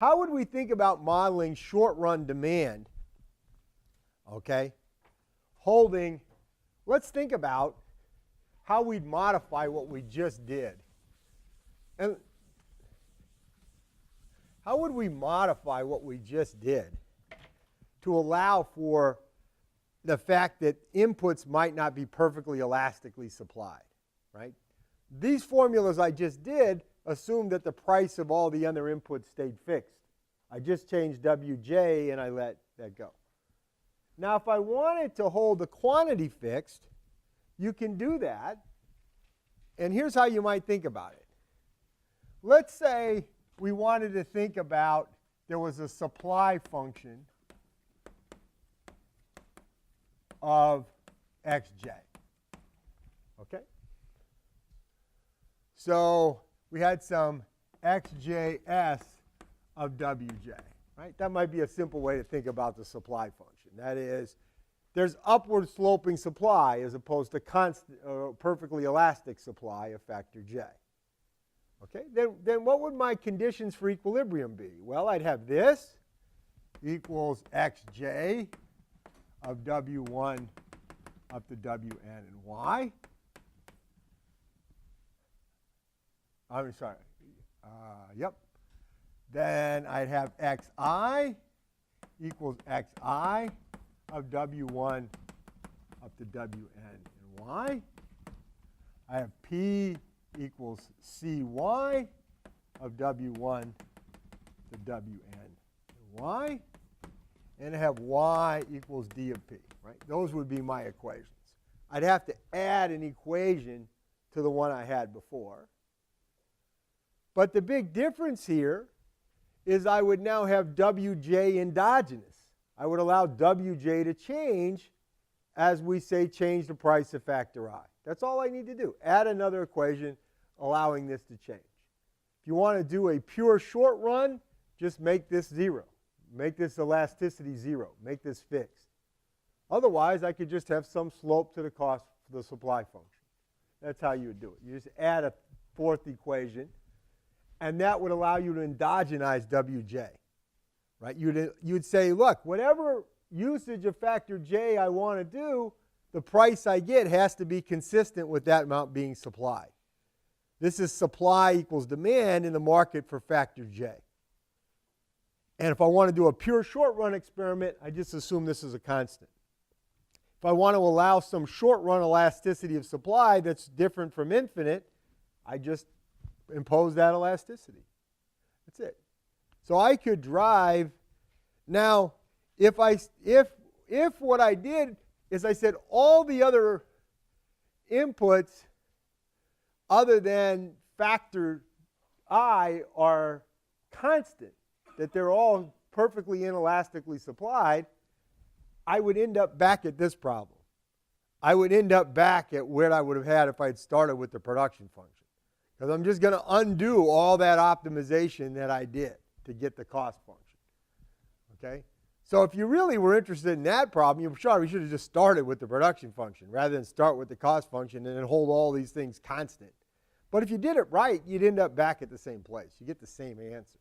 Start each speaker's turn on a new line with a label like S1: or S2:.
S1: How would we think about modeling short-run demand? Okay, let's think about how we'd modify what we just did. And how would we modify what we just did to allow for the fact that inputs might not be perfectly elastically supplied, right? These formulas I just did assume that the price of all the other inputs stayed fixed. I just changed Wj and I let that go. Now, if I wanted to hold the quantity fixed, you can do that. And here's how you might think about it. Let's say we wanted to think about there was a supply function of xj. Okay? So we had some xjs of wj, right? That might be a simple way to think about the supply function. That is, there's upward sloping supply as opposed to constant, perfectly elastic supply of factor j. Okay? Then what would my conditions for equilibrium be? Well, I'd have this equals xj of w1 up to wn and y. I'm sorry. Yep. Then I'd have xi equals xi of w1 up to wn and y. I have p equals cy of w1 to wn and y. And I have y equals d of p, right? Those would be my equations. I'd have to add an equation to the one I had before. But the big difference here is I would now have wj endogenous. I would allow wj to change as we say change the price of factor I. That's all I need to do. Add another equation allowing this to change. If you want to do a pure short run, just make this 0. Make this elasticity 0. Make this fixed. Otherwise, I could just have some slope to the cost for the supply function. That's how you would do it. You just add a fourth equation, and that would allow you to endogenize wj. Right? You'd say, look, whatever usage of factor j I want to do, the price I get has to be consistent with that amount being supplied. This is supply equals demand in the market for factor j. And if I want to do a pure short-run experiment, I just assume this is a constant. If I want to allow some short-run elasticity of supply that's different from infinite, I just impose that elasticity. That's it. So I could drive. Now, if what I did is I said all the other inputs other than factor I are constant, that they're all perfectly inelastically supplied, I would end up back at this problem. I would end up back at where I would have had if I had started with the production function. Because I'm just going to undo all that optimization that I did to get the cost function. Okay? So if you really were interested in that problem, you should have just started with the production function rather than start with the cost function and then hold all these things constant. But if you did it right, you'd end up back at the same place. You get the same answer.